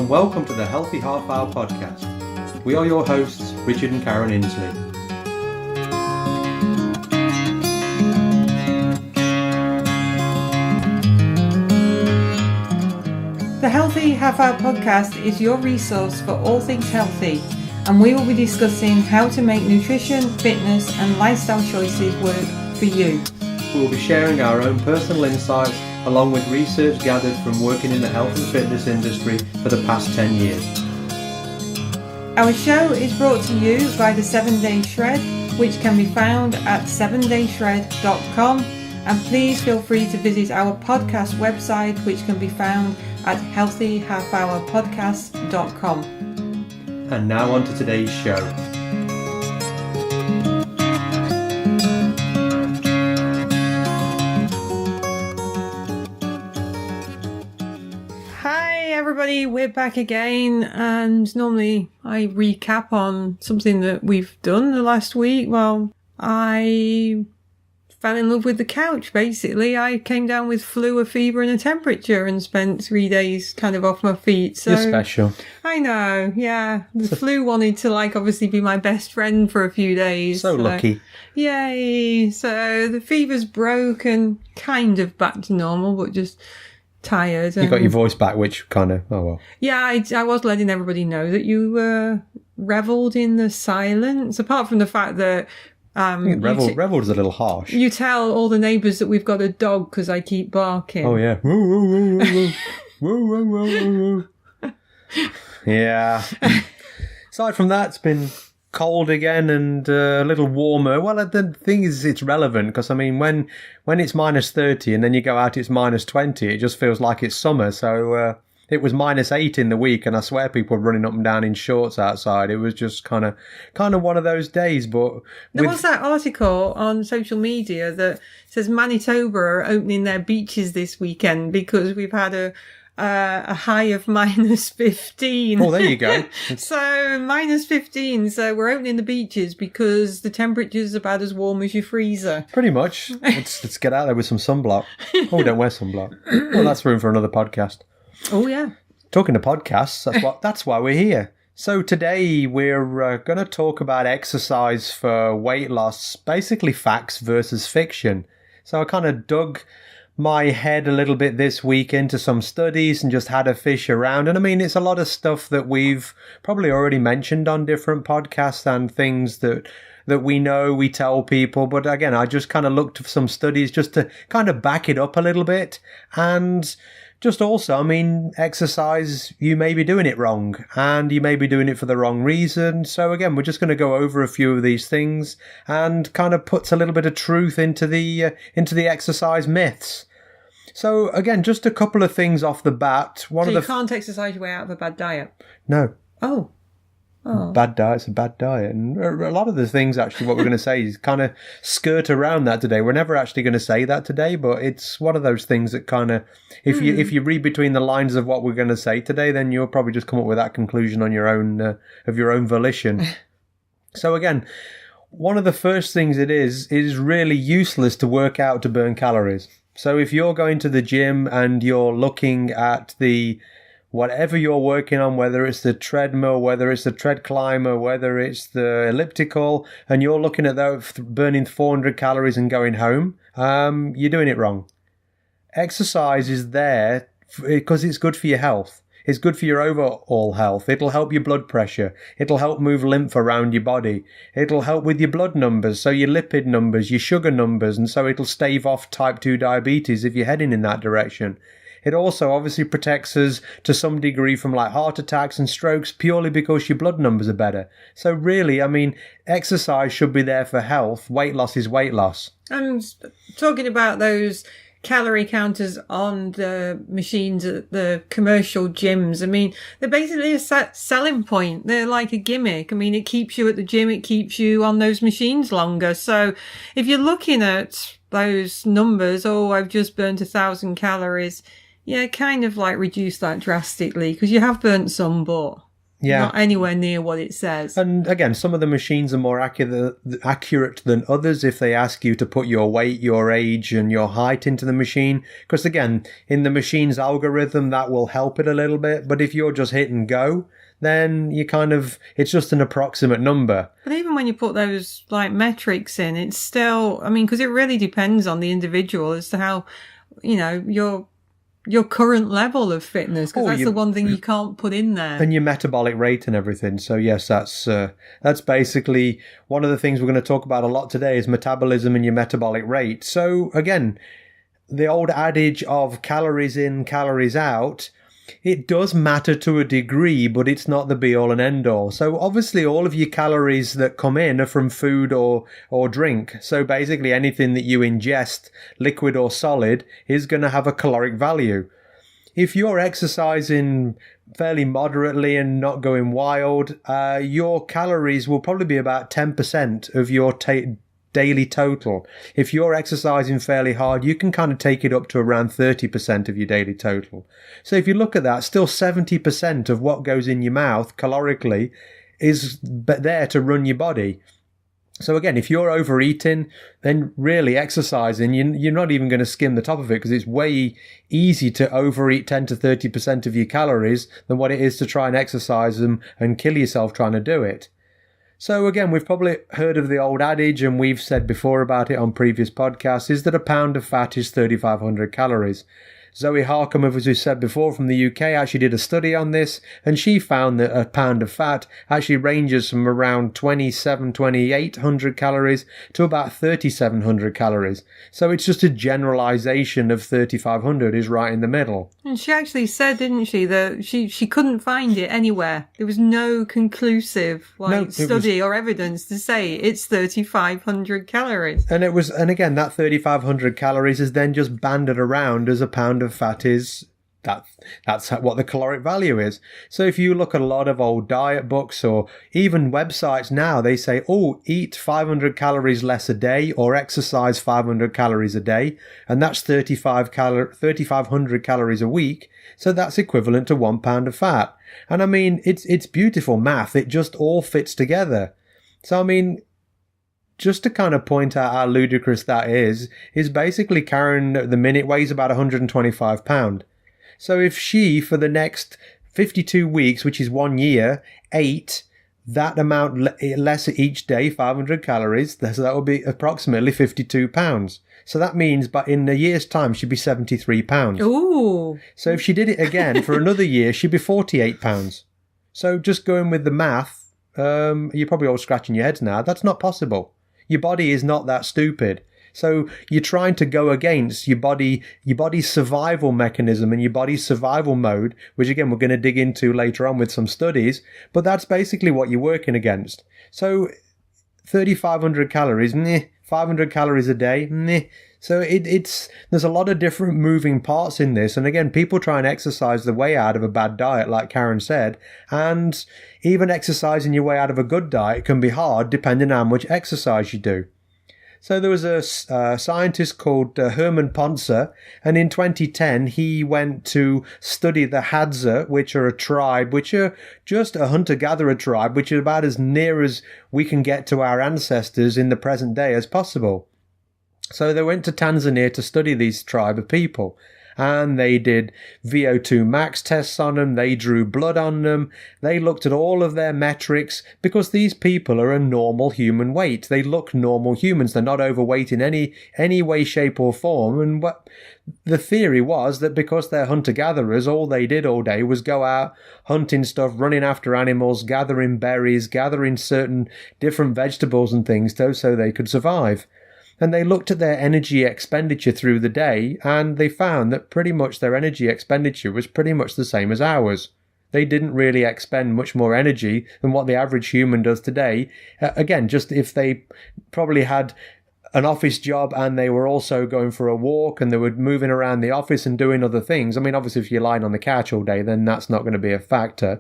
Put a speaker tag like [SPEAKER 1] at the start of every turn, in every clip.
[SPEAKER 1] and welcome to the Healthy Half Hour podcast. We are your hosts, Richard and Karen Inslee.
[SPEAKER 2] The Healthy Half Hour podcast is your resource for all things healthy, and we will be discussing how to make nutrition, fitness and lifestyle choices work for you.
[SPEAKER 1] We will be sharing our own personal insights along with research gathered from working in the health and fitness industry for the past 10 years.
[SPEAKER 2] Our show is brought to you by the 7 Day Shred, which can be found at 7dayshred.com, and please feel free to visit our podcast website, which can be found at healthyhalfhourpodcast.com.
[SPEAKER 1] And now on to today's show.
[SPEAKER 2] Everybody, we're back again, and normally I recap on something that we've done the last week. Well, I fell in love with the couch, basically. I came down with flu, a fever and a temperature and spent 3 days kind of off my feet. So,
[SPEAKER 1] you're special.
[SPEAKER 2] I know, yeah. The flu wanted to obviously be my best friend for a few days.
[SPEAKER 1] So lucky.
[SPEAKER 2] Yay. So the fever's broken, kind of back to normal, but just tired.
[SPEAKER 1] You got your voice back, which kind of, oh well.
[SPEAKER 2] Yeah, I was letting everybody know that you revelled in the silence, apart from the fact that
[SPEAKER 1] revelled is a little harsh.
[SPEAKER 2] You tell all the neighbours that we've got a dog because I keep barking.
[SPEAKER 1] Oh yeah. Yeah. Aside from that, it's been cold again and a little warmer. Well, the thing is, it's relevant because, I mean, when it's minus 30 and then you go out, it's minus 20, it just feels like it's summer. So it was minus 8 in the week, and I swear people were running up and down in shorts outside. It was just kind of one of those days. But
[SPEAKER 2] there was that article on social media that says Manitoba are opening their beaches this weekend because we've had a high of minus 15.
[SPEAKER 1] Oh, there you go.
[SPEAKER 2] So minus 15. So we're opening the beaches because the temperature's about as warm as your freezer.
[SPEAKER 1] Pretty much. Let's get out there with some sunblock. Oh, we don't wear sunblock. Well, that's room for another podcast.
[SPEAKER 2] Oh, yeah.
[SPEAKER 1] Talking to podcasts, that's why we're here. So today we're going to talk about exercise for weight loss, basically facts versus fiction. So I kind of dug my head a little bit this week into some studies and just had a fish around. And I mean, it's a lot of stuff that we've probably already mentioned on different podcasts and things that we know, we tell people. But again, I just kind of looked for some studies just to kind of back it up a little bit. And just also, I mean, exercise, you may be doing it wrong and you may be doing it for the wrong reason. So again, we're just going to go over a few of these things and kind of puts a little bit of truth into the exercise myths. So again, just a couple of things off the bat.
[SPEAKER 2] You can't exercise your way out of a bad diet?
[SPEAKER 1] No.
[SPEAKER 2] Oh.
[SPEAKER 1] Bad diet's a bad diet. And a lot of the things, actually, what we're going to say is kind of skirt around that today. We're never actually going to say that today, but it's one of those things that kind of, if you read between the lines of what we're going to say today, then you'll probably just come up with that conclusion on your own, of your own volition. So again, one of the first things it is really useless to work out to burn calories. So if you're going to the gym and you're looking at whatever you're working on, whether it's the treadmill, whether it's the tread climber, whether it's the elliptical, and you're looking at that burning 400 calories and going home, you're doing it wrong. Exercise is there because it's good for your health. It's good for your overall health. It'll help your blood pressure. It'll help move lymph around your body. It'll help with your blood numbers, so your lipid numbers, your sugar numbers, and so it'll stave off type 2 diabetes if you're heading in that direction. It also obviously protects us to some degree from heart attacks and strokes purely because your blood numbers are better. So really, I mean, exercise should be there for health. Weight loss is weight loss.
[SPEAKER 2] I'm talking about those calorie counters on the machines at the commercial gyms. I mean, they're basically a selling point. They're like a gimmick. I mean, it keeps you at the gym. It keeps you on those machines longer. So if you're looking at those numbers, I've just burnt 1,000 calories. Yeah, kind of reduce that drastically because you have burnt some, but
[SPEAKER 1] Yeah.
[SPEAKER 2] Not anywhere near what it says.
[SPEAKER 1] And again, some of the machines are more accurate than others if they ask you to put your weight, your age, and your height into the machine. Because again, in the machine's algorithm, that will help it a little bit. But if you're just hit and go, then it's just an approximate number.
[SPEAKER 2] But even when you put those like metrics in, it's still, I mean, because it really depends on the individual as to how, your current level of fitness, because that's the one thing you can't put in there.
[SPEAKER 1] And your metabolic rate and everything. So yes, that's basically one of the things we're going to talk about a lot today is metabolism and your metabolic rate. So again, the old adage of calories in, calories out, it does matter to a degree, but it's not the be all and end all. So obviously all of your calories that come in are from food or drink. So basically anything that you ingest, liquid or solid, is going to have a caloric value. If you're exercising fairly moderately and not going wild, your calories will probably be about 10% of your daily total. If you're exercising fairly hard, you can kind of take it up to around 30% of your daily total. So if you look at that, still 70% of what goes in your mouth calorically is there to run your body. So again, if you're overeating, then really exercising, you're not even going to skim the top of it, because it's way easy to overeat 10 to 30% of your calories than what it is to try and exercise them and kill yourself trying to do it. So again, we've probably heard of the old adage, and we've said before about it on previous podcasts, is that a pound of fat is 3,500 calories. Zoe Harkham, as we said before, from the UK, actually did a study on this, and she found that a pound of fat actually ranges from around 2,800 calories to about 3,700 calories. So it's just a generalization of 3,500 is right in the middle.
[SPEAKER 2] And she actually said, didn't she, that she couldn't find it anywhere. There was no conclusive study or evidence to say it's 3,500 calories.
[SPEAKER 1] And again, that 3,500 calories is then just banded around as a pound of fat is. That's what the caloric value is. So if you look at a lot of old diet books or even websites now, they say, eat 500 calories less a day or exercise 500 calories a day. And that's 3,500 calories a week. So that's equivalent to 1 pound of fat. And I mean, it's beautiful math. It just all fits together. So I mean, just to kind of point out how ludicrous that is basically Karen at the minute weighs about 125 pounds. So if she, for the next 52 weeks, which is 1 year, ate that amount less each day, 500 calories, so that would be approximately 52 pounds. So that means, but in a year's time, she'd be 73 pounds.
[SPEAKER 2] Ooh.
[SPEAKER 1] So if she did it again for another year, she'd be 48 pounds. So just going with the math, you're probably all scratching your heads now. That's not possible. Your body is not that stupid. So you're trying to go against your body's survival mechanism and your body's survival mode, which again, we're going to dig into later on with some studies, but that's basically what you're working against. So 3,500 calories, 500 calories a day, So there's a lot of different moving parts in this. And again, people try and exercise the way out of a bad diet, like Karen said, and even exercising your way out of a good diet can be hard depending on how much exercise you do. So there was a scientist called Herman Ponzer, and in 2010 he went to study the Hadza, which are a tribe, which are just a hunter-gatherer tribe, which are about as near as we can get to our ancestors in the present day as possible. So they went to Tanzania to study these tribe of people. And they did VO2 max tests on them. They drew blood on them. They looked at all of their metrics because these people are a normal human weight. They look normal humans. They're not overweight in any way, shape or form. And what the theory was that because they're hunter-gatherers, all they did all day was go out hunting stuff, running after animals, gathering berries, gathering certain different vegetables and things so they could survive. And they looked at their energy expenditure through the day, and they found that pretty much their energy expenditure was pretty much the same as ours. They didn't really expend much more energy than what the average human does today. Again, just if they probably had an office job and they were also going for a walk and they were moving around the office and doing other things. I mean, obviously, if you're lying on the couch all day, then that's not going to be a factor.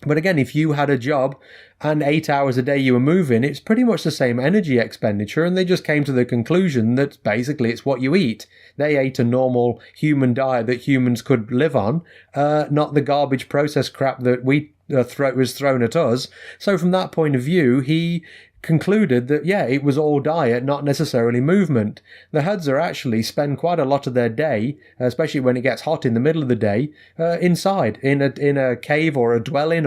[SPEAKER 1] But again, if you had a job and 8 hours a day you were moving, it's pretty much the same energy expenditure. And they just came to the conclusion that basically it's what you eat. They ate a normal human diet that humans could live on, not the garbage processed crap that we was thrown at us. So from that point of view, he concluded that, yeah, it was all diet, not necessarily movement. The Hudser actually spend quite a lot of their day, especially when it gets hot in the middle of the day, inside in a cave or a dwelling,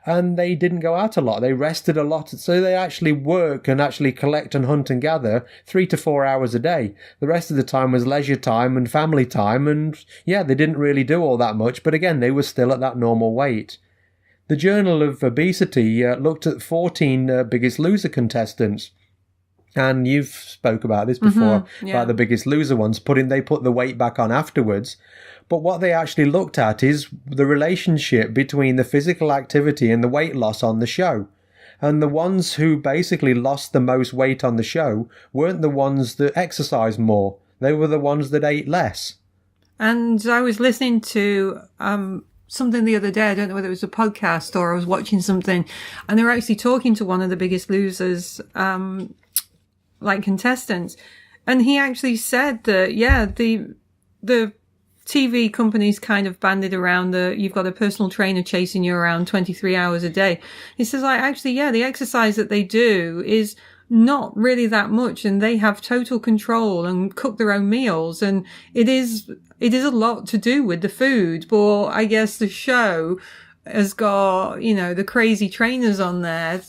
[SPEAKER 1] and they didn't go out a lot. They rested a lot, so they actually work and actually collect and hunt and gather 3 to 4 hours a day. The rest of the time was leisure time and family time, and yeah, they didn't really do all that much, but again, they were still at that normal weight. The Journal of Obesity looked at 14 Biggest Loser contestants. And you've spoke about this before, about the Biggest Loser ones. They put the weight back on afterwards. But what they actually looked at is the relationship between the physical activity and the weight loss on the show. And the ones who basically lost the most weight on the show weren't the ones that exercised more. They were the ones that ate less.
[SPEAKER 2] And I was listening to something the other day. I don't know whether it was a podcast or I was watching something, and they were actually talking to one of the Biggest Losers, like contestants, and he actually said that, yeah, the TV companies kind of banded around you've got a personal trainer chasing you around 23 hours a day. He says, like, actually, yeah, the exercise that they do is not really that much, and they have total control and cook their own meals, and it is a lot to do with the food. But I guess the show has got, the crazy trainers on there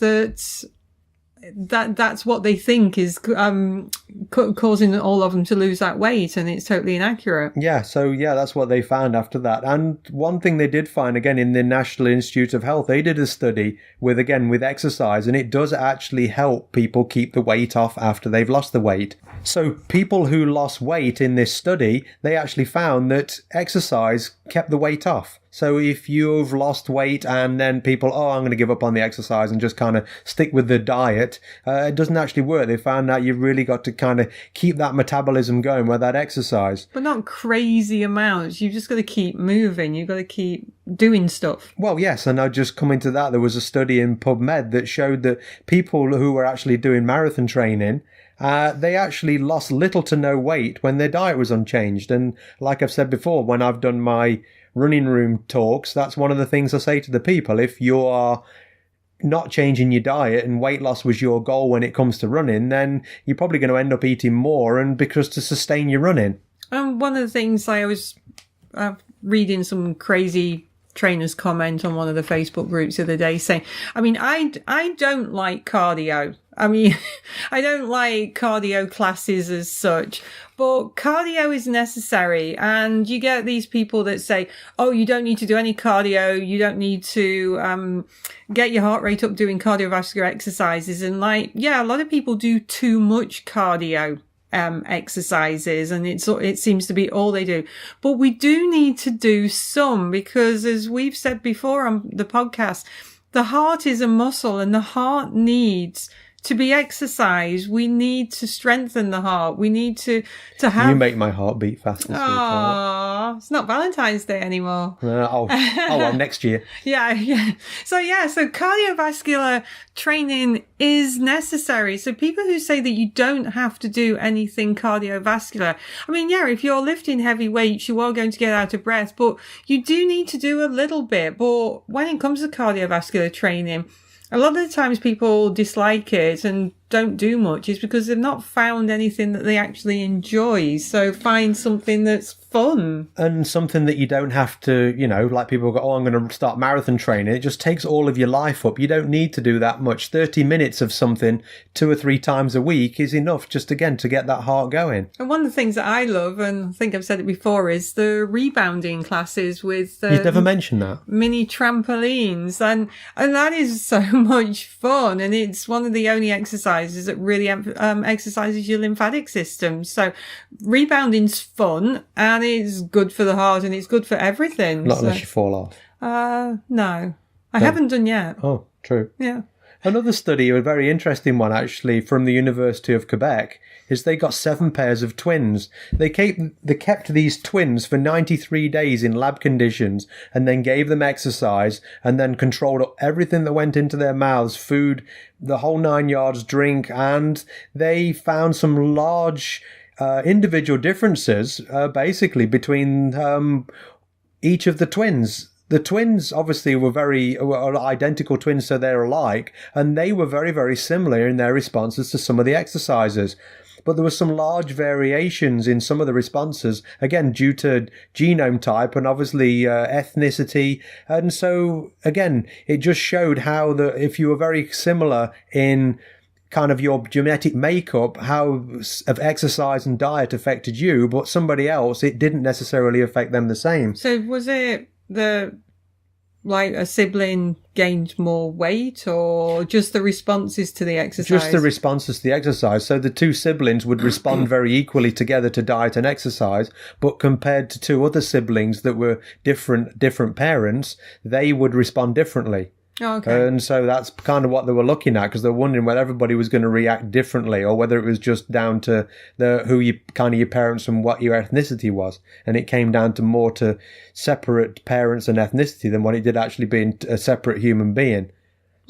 [SPEAKER 2] that's what they think is causing all of them to lose that weight, and it's totally inaccurate.
[SPEAKER 1] Yeah, so that's what they found after that. And one thing they did find, again, in the National Institute of Health, they did a study with exercise, and it does actually help people keep the weight off after they've lost the weight. So people who lost weight in this study, they actually found that exercise kept the weight off. So if you've lost weight and then people, I'm going to give up on the exercise and just kind of stick with the diet, it doesn't actually work. They found out you've really got to kind of keep that metabolism going with that exercise.
[SPEAKER 2] But not crazy amounts. You've just got to keep moving. You've got to keep doing stuff.
[SPEAKER 1] Well, yes, and I'll just come into that. There was a study in PubMed that showed that people who were actually doing marathon training, they actually lost little to no weight when their diet was unchanged. And like I've said before, when I've done my running room talks, that's one of the things I say to the people. If you are not changing your diet and weight loss was your goal when it comes to running, then you're probably going to end up eating more, and because to sustain your running.
[SPEAKER 2] One of the things I was reading some crazy trainer's comment on one of the Facebook groups the other day saying, I don't like cardio. I don't like cardio classes as such, but cardio is necessary. And you get these people that say, you don't need to do any cardio. You don't need to get your heart rate up doing cardiovascular exercises. And a lot of people do too much cardio exercises, and it seems to be all they do. But we do need to do some, because as we've said before on the podcast, the heart is a muscle, and the heart needs to be exercised. We need to strengthen the heart. We need to have...
[SPEAKER 1] You make my heart beat faster.
[SPEAKER 2] Oh, it's not Valentine's Day anymore.
[SPEAKER 1] Well, next year.
[SPEAKER 2] Yeah. So cardiovascular training is necessary. So people who say that you don't have to do anything cardiovascular, if you're lifting heavy weights, you are going to get out of breath, but you do need to do a little bit. But when it comes to cardiovascular training, a lot of the times people dislike it and don't do much is because they've not found anything that they actually enjoy. So find something that's fun. And
[SPEAKER 1] something that you don't have to, like people go, I'm going to start marathon training. It just takes all of your life up. You don't need to do that much. 30 minutes of something 2 or 3 times a week is enough just, again, to get that heart going.
[SPEAKER 2] And one of the things that I love, and I think I've said it before, is the rebounding classes with...
[SPEAKER 1] You've never mentioned that.
[SPEAKER 2] Mini trampolines. And that is so much fun. And it's one of the only exercises that really exercises your lymphatic system. So rebounding's fun, and it's good for the heart, and it's good for everything.
[SPEAKER 1] Not unless you fall off.
[SPEAKER 2] No. I haven't done yet.
[SPEAKER 1] Oh, true.
[SPEAKER 2] Yeah.
[SPEAKER 1] Another study, a very interesting one actually, from the University of Quebec, is they got 7 pairs of twins. They kept these twins for 93 days in lab conditions, and then gave them exercise, and then controlled everything that went into their mouths, food, the whole 9 yards, drink, and they found some large individual differences basically between each of the twins. the twins obviously were identical twins, so they're alike, and they were very, very similar in their responses to some of the exercises. But there were some large variations in some of the responses, again, due to genome type and obviously ethnicity. And so, again, it just showed how if you were very similar in kind of your genetic makeup, how of exercise and diet affected you, but somebody else, it didn't necessarily affect them the same.
[SPEAKER 2] So was it like a sibling gained more weight, or just the responses to the exercise?
[SPEAKER 1] Just the responses to the exercise. So the two siblings would respond very equally together to diet and exercise, but compared to two other siblings that were different parents, they would respond differently.
[SPEAKER 2] Oh, okay.
[SPEAKER 1] And so that's kind of what they were looking at, because they're wondering whether everybody was going to react differently, or whether it was just down to your parents and what your ethnicity was. And it came down to more to separate parents and ethnicity than what it did actually being a separate human being.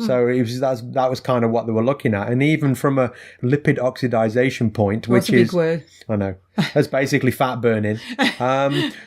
[SPEAKER 1] So that was kind of what they were looking at. And even from a lipid oxidization point,
[SPEAKER 2] What's
[SPEAKER 1] which
[SPEAKER 2] a big
[SPEAKER 1] is,
[SPEAKER 2] word?
[SPEAKER 1] I know, that's basically fat burning.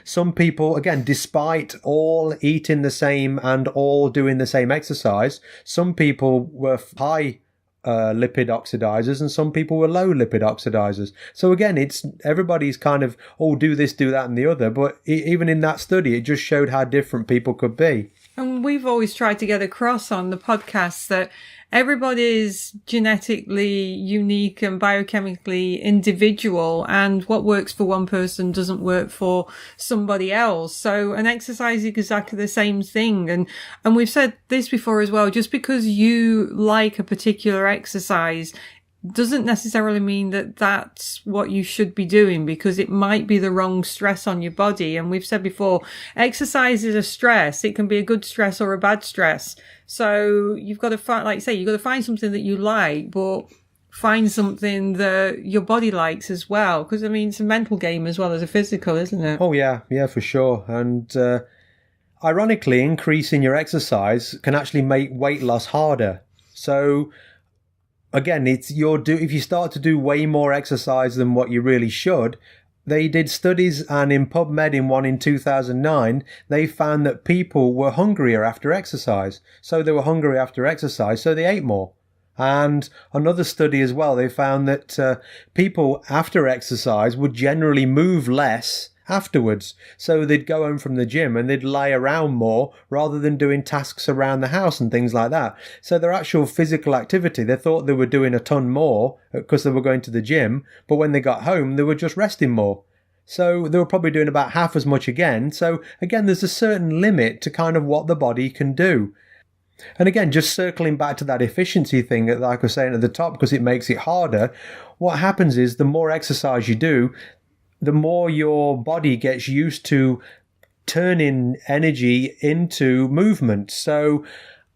[SPEAKER 1] Some people, again, despite all eating the same and all doing the same exercise, some people were high lipid oxidizers and some people were low lipid oxidizers. So again, everybody's kind of, do this, do that and the other. But even in that study, it just showed how different people could be.
[SPEAKER 2] And we've always tried to get across on the podcast that everybody's genetically unique and biochemically individual, and what works for one person doesn't work for somebody else. So an exercise is exactly the same thing. And we've said this before as well, just because you like a particular exercise doesn't necessarily mean that that's what you should be doing, because it might be the wrong stress on your body. And we've said before, exercise is a stress. It can be a good stress or a bad stress. So you've got to find, like you say, you've got to find something that you like, but find something that your body likes as well. Because, I mean, it's a mental game as well as a physical, isn't it?
[SPEAKER 1] Oh, yeah, for sure. And ironically, increasing your exercise can actually make weight loss harder. So again, if you start to do way more exercise than what you really should. They did studies, and in PubMed in 2009, they found that people were hungrier after exercise. So they were hungry after exercise, so they ate more. And another study as well, they found that people after exercise would generally move less afterwards. So they'd go home from the gym and they'd lie around more rather than doing tasks around the house and things like that. So their actual physical activity, they thought they were doing a ton more because they were going to the gym, but when they got home, they were just resting more. So they were probably doing about half as much again. So again, there's a certain limit to kind of what the body can do. And again, just circling back to that efficiency thing, like I was saying at the top, because it makes it harder, what happens is the more exercise you do, the more your body gets used to turning energy into movement. So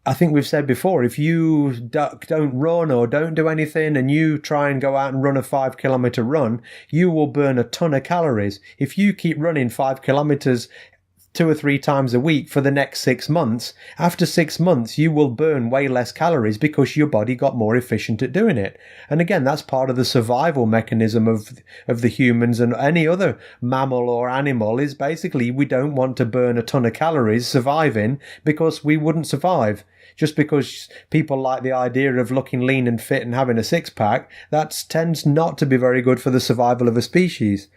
[SPEAKER 1] I think we've said before, if you don't run or don't do anything and you try and go out and run a 5-kilometer run, you will burn a ton of calories. If you keep running 5 kilometers 2 or 3 times a week for the next 6 months, after 6 months, you will burn way less calories because your body got more efficient at doing it. And again, that's part of the survival mechanism of the humans and any other mammal or animal, is basically we don't want to burn a ton of calories surviving, because we wouldn't survive. Just because people like the idea of looking lean and fit and having a six-pack, that tends not to be very good for the survival of a species.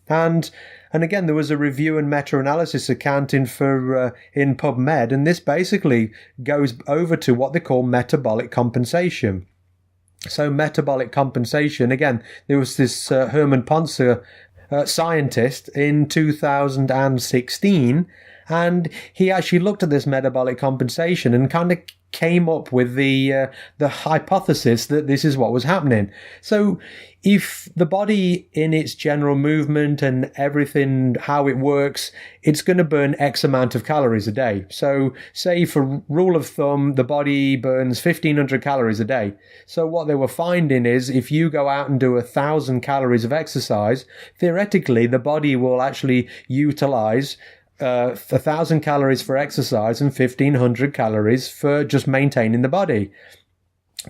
[SPEAKER 1] And again, there was a review and meta-analysis accounting for in PubMed, and this basically goes over to what they call metabolic compensation. So metabolic compensation, again, there was this Herman Ponce scientist in 2016, and he actually looked at this metabolic compensation and kind of came up with the hypothesis that this is what was happening. So if the body in its general movement and everything, how it works, it's going to burn X amount of calories a day. So say for rule of thumb, the body burns 1,500 calories a day. So what they were finding is if you go out and do 1,000 calories of exercise, theoretically the body will actually utilize 1,000 calories for exercise and 1,500 calories for just maintaining the body.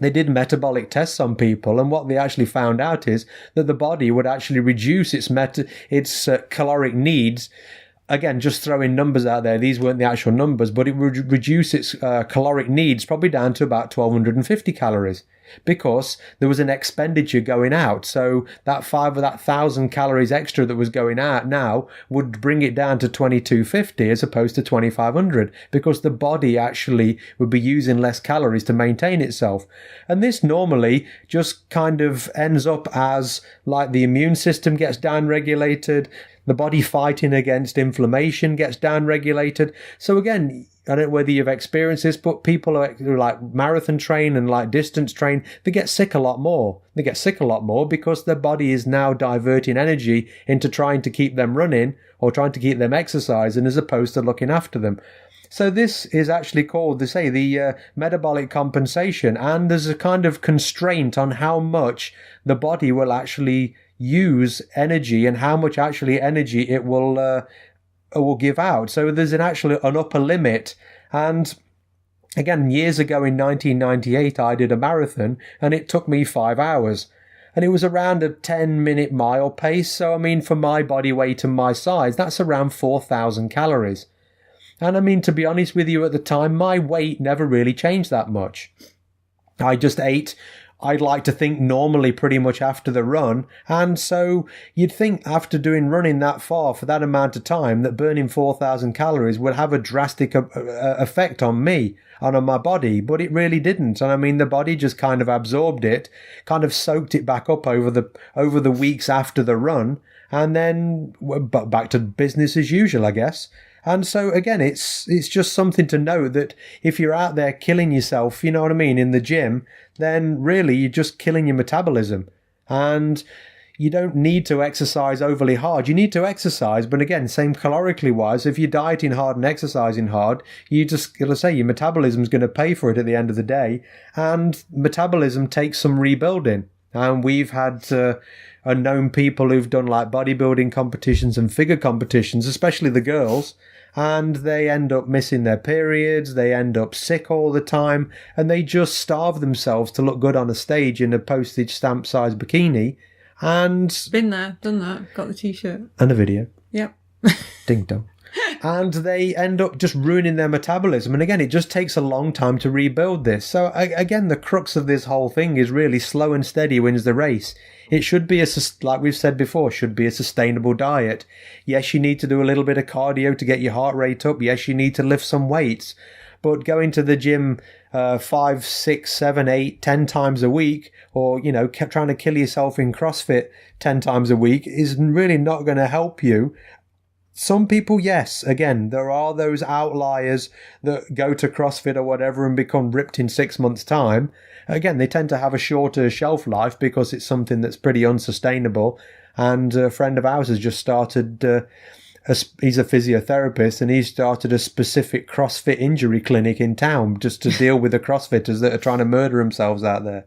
[SPEAKER 1] They did metabolic tests on people, and what they actually found out is that the body would actually reduce its caloric needs again, just throwing numbers out there, these weren't the actual numbers, but it would reduce its caloric needs probably down to about 1,250 calories. Because there was an expenditure going out. So that 1,000 calories extra that was going out now would bring it down to 2,250 as opposed to 2,500, because the body actually would be using less calories to maintain itself. And this normally just kind of ends up as like the immune system gets downregulated, the body fighting against inflammation gets downregulated. So again, I don't know whether you've experienced this, but people who like marathon train and like distance train, they get sick a lot more. They get sick a lot more because their body is now diverting energy into trying to keep them running or trying to keep them exercising as opposed to looking after them. So this is actually called, they say, the metabolic compensation. And there's a kind of constraint on how much the body will actually use energy and how much actually energy it will give out. So there's an upper limit. And again, years ago in 1998, I did a marathon and it took me 5 hours. And it was around a 10-minute mile pace. So, I mean, for my body weight and my size, that's around 4,000 calories. And I mean, to be honest with you, at the time, my weight never really changed that much. I just ate, I'd like to think, normally pretty much after the run. And so you'd think after doing running that far for that amount of time that burning 4,000 calories would have a drastic effect on me and on my body, but it really didn't. And I mean, the body just kind of absorbed it, kind of soaked it back up over the weeks after the run, and then back to business as usual, I guess. And so again, it's just something to know that if you're out there killing yourself, you know what I mean, in the gym, then really you're just killing your metabolism. And you don't need to exercise overly hard. You need to exercise, but again, same calorically wise, if you're dieting hard and exercising hard, you just gotta say your metabolism's going to pay for it at the end of the day. And metabolism takes some rebuilding. And we've had known people who've done like bodybuilding competitions and figure competitions, especially the girls, and they end up missing their periods, they end up sick all the time, and they just starve themselves to look good on a stage in a postage stamp size bikini. And
[SPEAKER 2] been there, done that, got the t-shirt.
[SPEAKER 1] And a video.
[SPEAKER 2] Yep.
[SPEAKER 1] Ding dong. And they end up just ruining their metabolism. And again, it just takes a long time to rebuild this. So again, the crux of this whole thing is really slow and steady wins the race. It should be, like we've said before, should be a sustainable diet. Yes, you need to do a little bit of cardio to get your heart rate up. Yes, you need to lift some weights. But going to the gym 5, 6, 7, 8, 10 times a week, or, you know, kept trying to kill yourself in CrossFit 10 times a week is really not going to help you. Some people, yes, again, there are those outliers that go to CrossFit or whatever and become ripped in 6 months' time. Again, they tend to have a shorter shelf life because it's something that's pretty unsustainable. And a friend of ours has just started, he's a physiotherapist, and he's started a specific CrossFit injury clinic in town just to deal with the CrossFitters that are trying to murder themselves out there.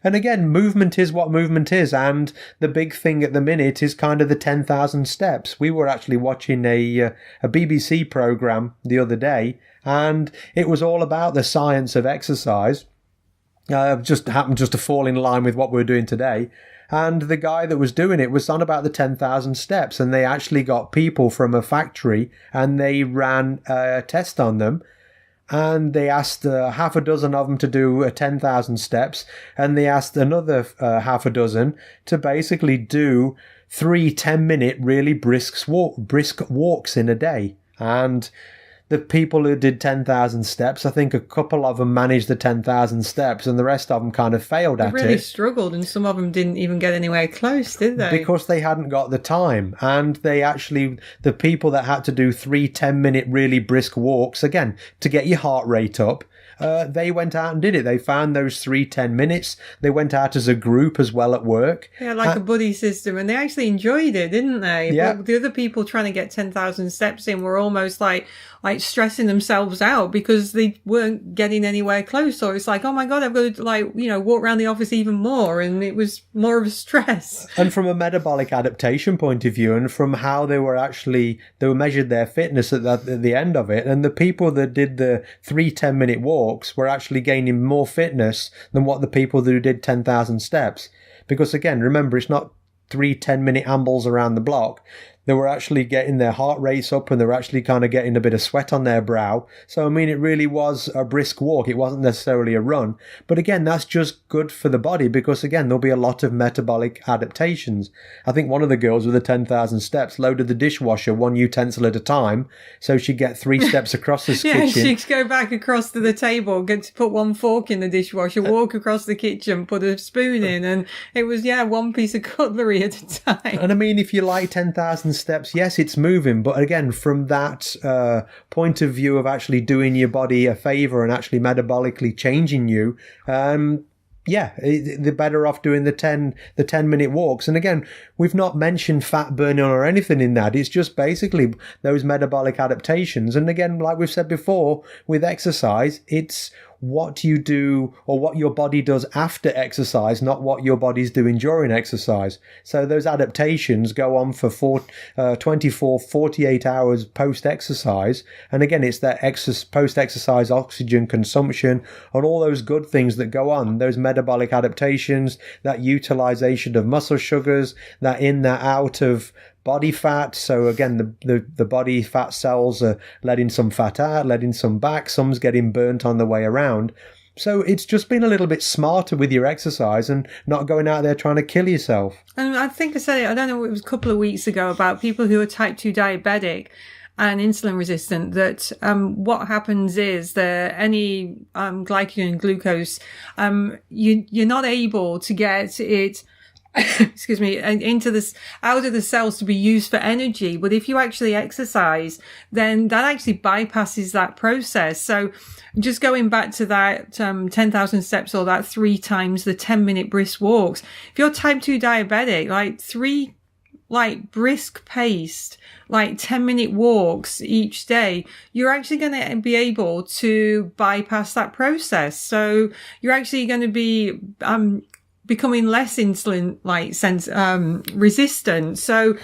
[SPEAKER 1] And again, movement is what movement is, and the big thing at the minute is kind of the 10,000 steps. We were actually watching a BBC program the other day, and it was all about the science of exercise. Just happened to fall in line with what we're doing today. And the guy that was doing it was on about the 10,000 steps, and they actually got people from a factory and they ran a test on them. And they asked half a dozen of them to do 10,000 steps, and they asked another half a dozen to basically do 3 10-minute really brisk walks in a day. And the people who did 10,000 steps, I think a couple of them managed the 10,000 steps, and the rest of them kind of failed at it.
[SPEAKER 2] They really struggled, and some of them didn't even get anywhere close, did they?
[SPEAKER 1] Because they hadn't got the time. And they actually, the people that had to do 3 10-minute really brisk walks, again, to get your heart rate up, they went out and did it. They found those 3 10 minutes. They went out as a group as well at work.
[SPEAKER 2] Yeah, like a buddy system, and they actually enjoyed it, didn't they?
[SPEAKER 1] Yeah.
[SPEAKER 2] But the other people trying to get 10,000 steps in were almost like stressing themselves out because they weren't getting anywhere close. So it's like, oh my God, I've got to walk around the office even more. And it was more of a stress.
[SPEAKER 1] And from a metabolic adaptation point of view, and from how they measured their fitness at the end of it. And the people that did the 3 10-minute walks were actually gaining more fitness than what the people who did 10,000 steps. Because again, remember, it's not 3 10-minute ambles around the block. they were actually getting their heart rates up and they were actually kind of getting a bit of sweat on their brow. So, I mean, it really was a brisk walk. It wasn't necessarily a run. But again, that's just good for the body because, again, there'll be a lot of metabolic adaptations. I think one of the girls with the 10,000 steps loaded the dishwasher one utensil at a time so she'd get 3 steps across the kitchen.
[SPEAKER 2] She'd go back across to the table, get to put one fork in the dishwasher, walk across the kitchen, put a spoon in, and it was, one piece of cutlery at a time.
[SPEAKER 1] And I mean, if you like 10,000 steps, yes, it's moving. But again, from that point of view of actually doing your body a favor and actually metabolically changing you, they're better off doing the 10-minute walks. And again, we've not mentioned fat burning or anything in that. It's just basically those metabolic adaptations. And again, like we've said before, with exercise, it's what you do or what your body does after exercise, not what your body's doing during exercise. So those adaptations go on for 24, 48 hours post-exercise. And again, it's that post-exercise oxygen consumption and all those good things that go on, those metabolic adaptations, that utilization of muscle sugars, that in, that out of body fat. So again, the body fat cells are letting some fat out, letting some back, some's getting burnt on the way around. So it's just been a little bit smarter with your exercise and not going out there trying to kill yourself.
[SPEAKER 2] And I think I said it, I don't know, it was a couple of weeks ago, about people who are type 2 diabetic and insulin resistant, that what happens is that any glycogen and glucose, you're not able to get it excuse me, into this, out of the cells to be used for energy. But if you actually exercise, then that actually bypasses that process. So just going back to that 10,000 steps or that 3 times the 10-minute brisk walks, if you're type 2 diabetic, like 3 brisk paced, 10-minute walks each day, you're actually going to be able to bypass that process. So you're actually going to be becoming less insulin resistant. So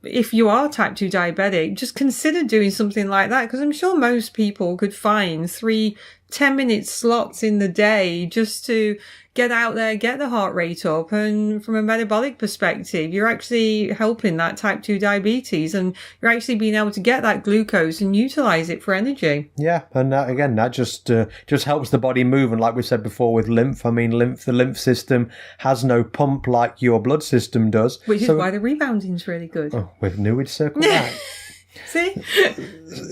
[SPEAKER 2] if you are type 2 diabetic, just consider doing something like that, because I'm sure most people could find 3 10-minute slots in the day just to get out there, get the heart rate up. And from a metabolic perspective, you're actually helping that type 2 diabetes, and you're actually being able to get that glucose and utilize it for energy.
[SPEAKER 1] Yeah. And that just helps the body move. And like we said before with lymph, I mean, the lymph system has no pump like your blood system does.
[SPEAKER 2] Which is why the rebounding is really good.
[SPEAKER 1] Oh, we knew we'd circle back.
[SPEAKER 2] See?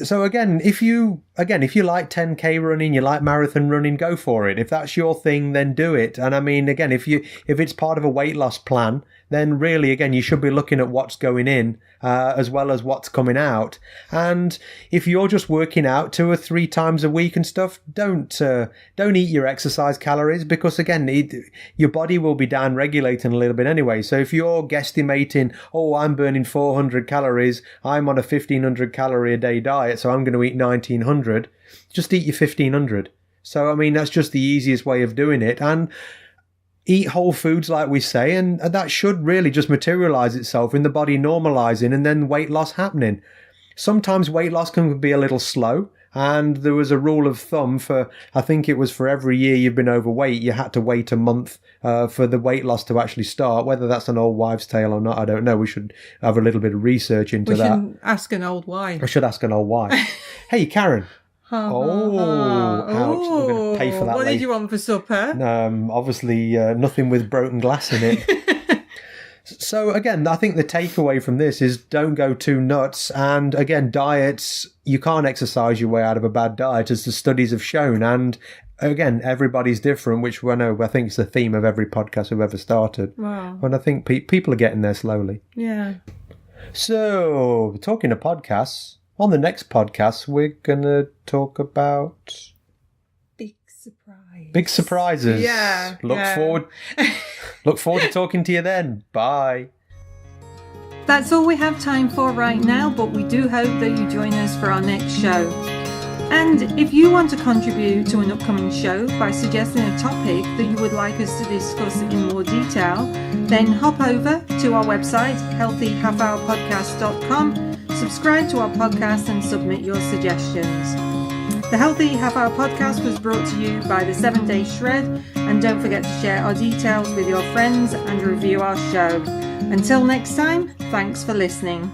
[SPEAKER 1] So again, if you like 10K running, you like marathon running, go for it. If that's your thing, then do it. And I mean, again, if it's part of a weight loss plan, then really, again, you should be looking at what's going in as well as what's coming out. And if you're just working out 2 or 3 times a week and stuff, don't eat your exercise calories, because again, your body will be down regulating a little bit anyway. So if you're guesstimating, I'm burning 400 calories, I'm on a 1500 calorie a day diet, so I'm going to eat 1900, just eat your 1500. So I mean, that's just the easiest way of doing it. And eat whole foods, like we say, and that should really just materialize itself in the body normalizing and then weight loss happening. Sometimes weight loss can be a little slow, and there was a rule of thumb I think it was for every year you've been overweight, you had to wait a month for the weight loss to actually start. Whether that's an old wives' tale or not, I don't know. We should have a little bit of research into that.
[SPEAKER 2] We should ask an old wife.
[SPEAKER 1] I should ask an old wife. Hey, Karen. Ouch. We're going to pay for that
[SPEAKER 2] What
[SPEAKER 1] later.
[SPEAKER 2] did you want for supper?
[SPEAKER 1] Obviously, nothing with broken glass in it. So again, I think the takeaway from this is don't go too nuts. And again, diets, you can't exercise your way out of a bad diet, as the studies have shown. And again, everybody's different, which I think is the theme of every podcast we've ever started.
[SPEAKER 2] Wow.
[SPEAKER 1] And I think people are getting there slowly.
[SPEAKER 2] Yeah.
[SPEAKER 1] So, talking of podcasts, on the next podcast, we're going to talk about big surprises.
[SPEAKER 2] Yeah.
[SPEAKER 1] Look forward to talking to you then. Bye.
[SPEAKER 2] That's all we have time for right now, but we do hope that you join us for our next show. And if you want to contribute to an upcoming show by suggesting a topic that you would like us to discuss in more detail, then hop over to our website, healthyhalfhourpodcast.com, subscribe to our podcast and submit your suggestions. The Healthy Half Hour Podcast was brought to you by the 7 Day Shred, and don't forget to share our details with your friends and review our show. Until next time, thanks for listening.